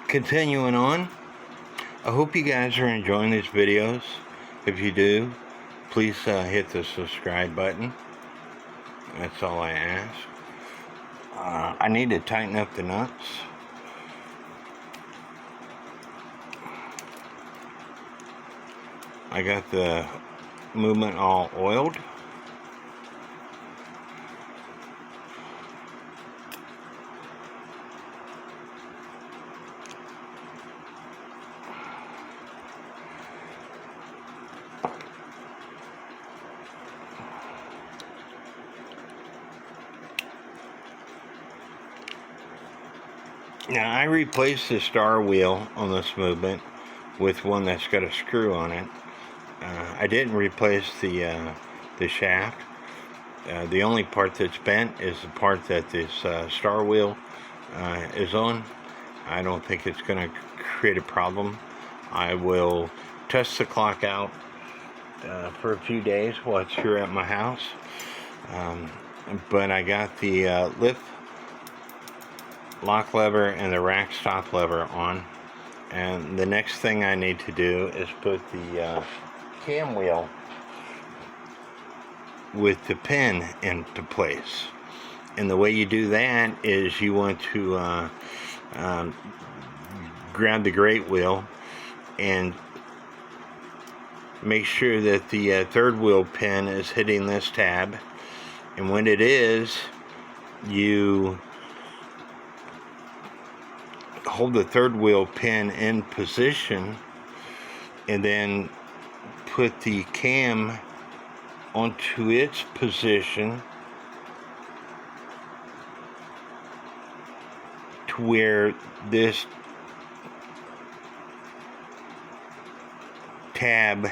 Continuing on, I hope you guys are enjoying these videos. If you do, please hit the subscribe button. That's all I ask. I need to tighten up the nuts. I got the movement all oiled. Now, I replaced the star wheel on this movement with one that's got a screw on it. I didn't replace the shaft. The only part that's bent is the part that this star wheel is on. I don't think it's going to create a problem. I will test the clock out for a few days while it's here at my house. But I got the lift lock lever and the rack stop lever on, and the next thing I need to do is put the cam wheel with the pin into place. And the way you do that is you want to grab the great wheel and make sure that the third wheel pin is hitting this tab, and when it is, you hold the third wheel pin in position and then put the cam onto its position to where this tab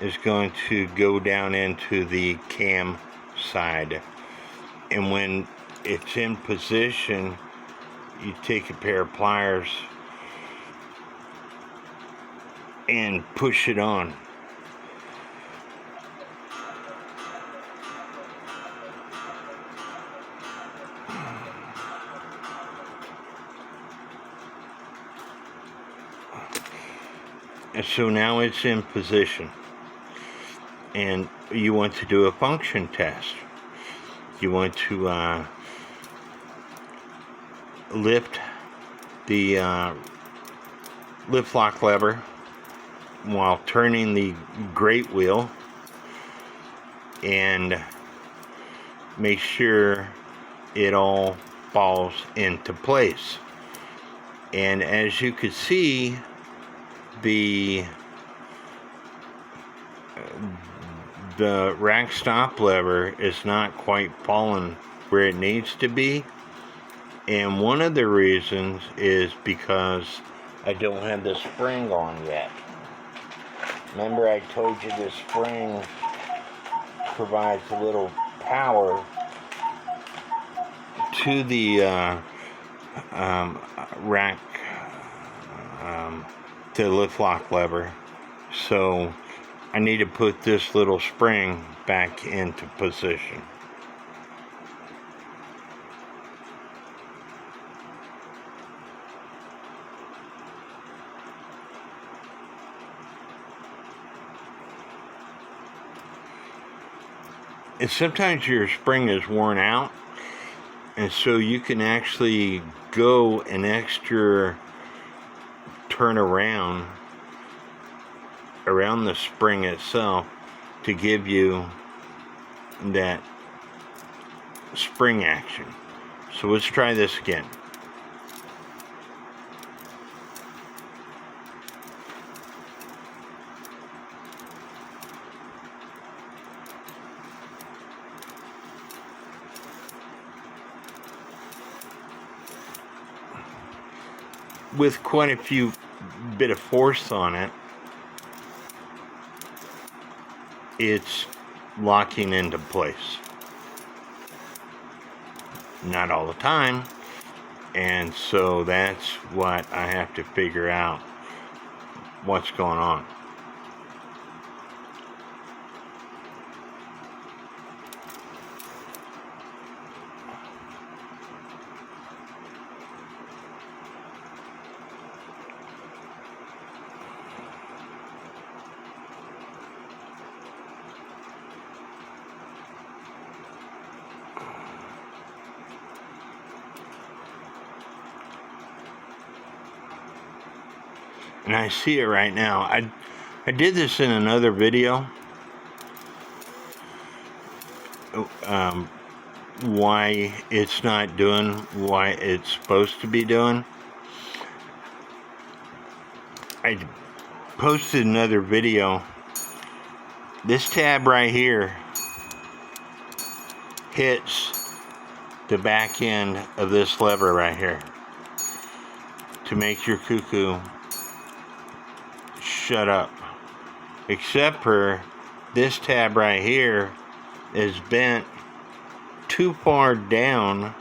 is going to go down into the cam side. And when it's in position, you take a pair of pliers and push it on. And so now it's in position, and you want to do a function test. You want to lift the lift lock lever while turning the great wheel and make sure it all falls into place. And as you can see, the rack stop lever is not quite falling where it needs to be. And one of the reasons is because I don't have the spring on yet. Remember, I told you the spring provides a little power to the rack, to the lift lock lever. So I need to put this little spring back into position. And sometimes your spring is worn out, and so you can actually go an extra turn around the spring itself to give you that spring action. So let's try this again. With quite a few bit of force on it, it's locking into place. Not all the time, and so that's what I have to figure out what's going on. And I see it right now. I did this in another video. Why it's not doing what it's supposed to be doing. I posted another video. This tab right here hits the back end of this lever right here to make your cuckoo shut up. Except for this tab right here is bent too far down,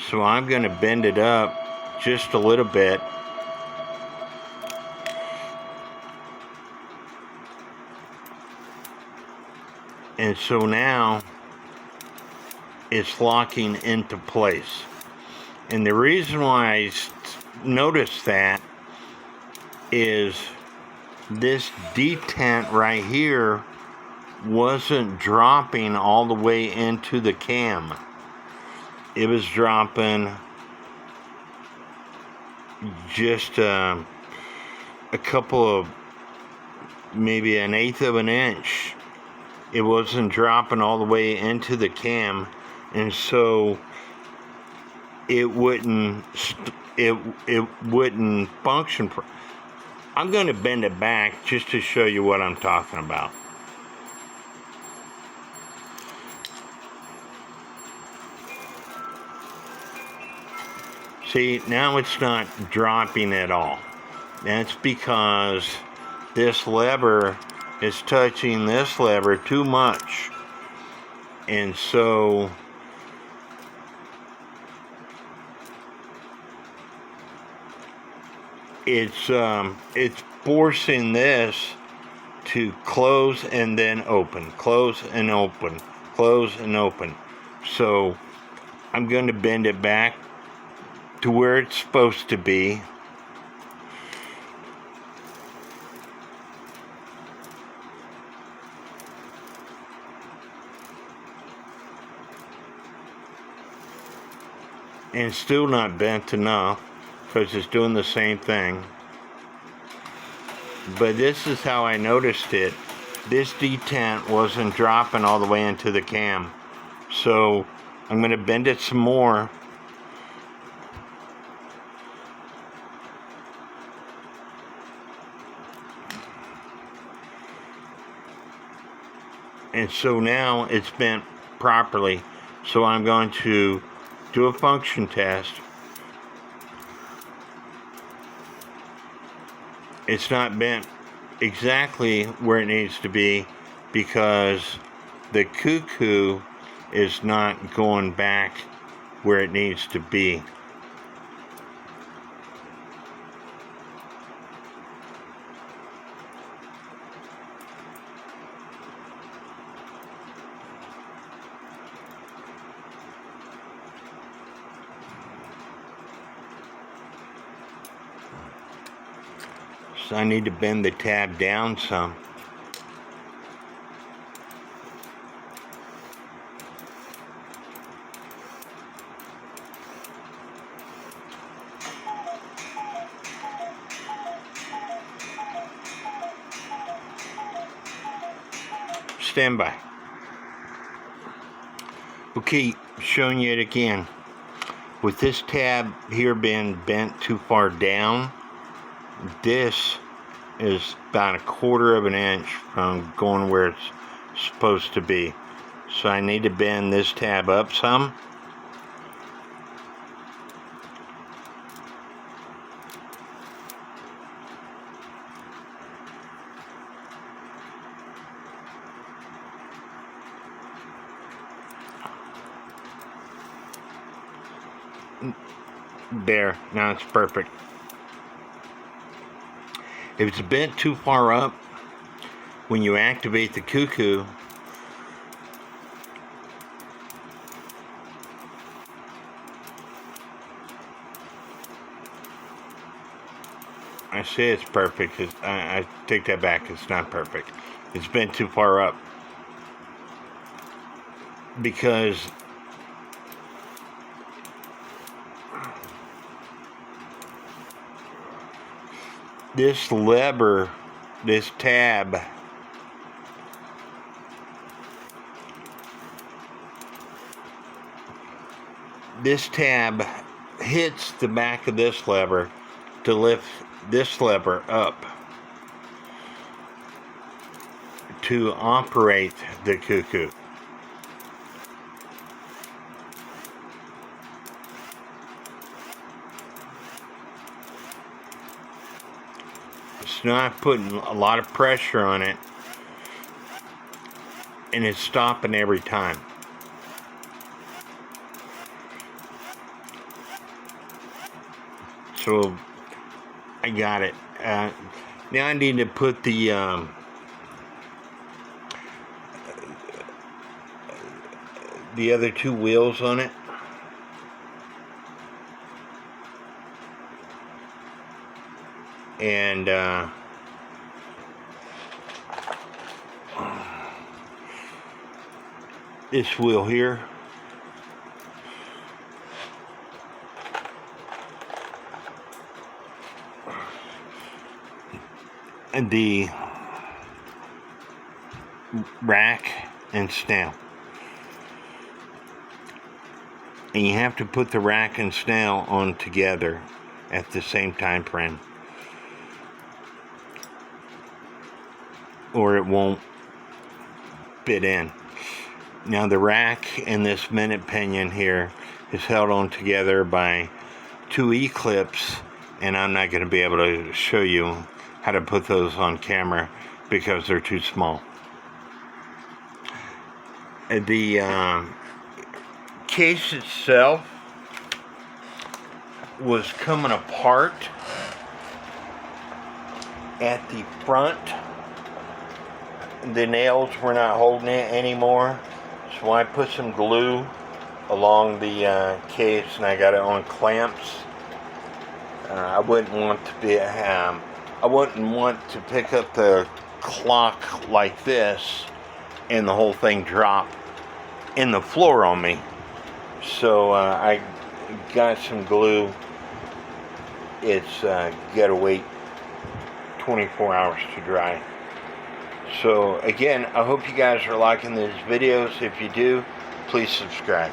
so I'm going to bend it up just a little bit. And so now it's locking into place. And the reason why I noticed that is this detent right here wasn't dropping all the way into the cam. It was dropping just a couple of, maybe an eighth of an inch. It wasn't dropping all the way into the cam, and so it wouldn't function. I'm going to bend it back just to show you what I'm talking about. See, now it's not dropping at all. That's because this lever is touching this lever too much. And so it's forcing this to close and then open, close and open, close and open. So I'm going to bend it back to where it's supposed to be. And it's still not bent enough because it's doing the same thing. But this is how I noticed it. This detent wasn't dropping all the way into the cam. So I'm going to bend it some more. And so now it's bent properly. So I'm going to do a function test. It's not bent exactly where it needs to be because the cuckoo is not going back where it needs to be. So I need to bend the tab down some. Stand by. Okay, showing you it again. With this tab here being bent too far down, this is about 1/4 of an inch from going where it's supposed to be. So I need to bend this tab up some. There, now it's perfect. If it's bent too far up, when you activate the cuckoo, I say it's perfect. I take that back. It's not perfect. It's bent too far up because this lever, this tab, hits the back of this lever to lift this lever up to operate the cuckoo. It's not putting a lot of pressure on it, and it's stopping every time. So I got it. Now I need to put the other two wheels on it. And this wheel here. And the rack and snail. And you have to put the rack and snail on together at the same time frame, or it won't fit in. Now the rack and this minute pinion here is held on together by two E-clips, and I'm not going to be able to show you how to put those on camera because they're too small. The case itself was coming apart at the front. The nails were not holding it anymore, so I put some glue along the case, and I got it on clamps. I wouldn't want to pick up the clock like this and the whole thing drop in the floor on me. So I got some glue. It's gotta wait 24 hours to dry. So again, I hope you guys are liking these videos. If you do, please subscribe.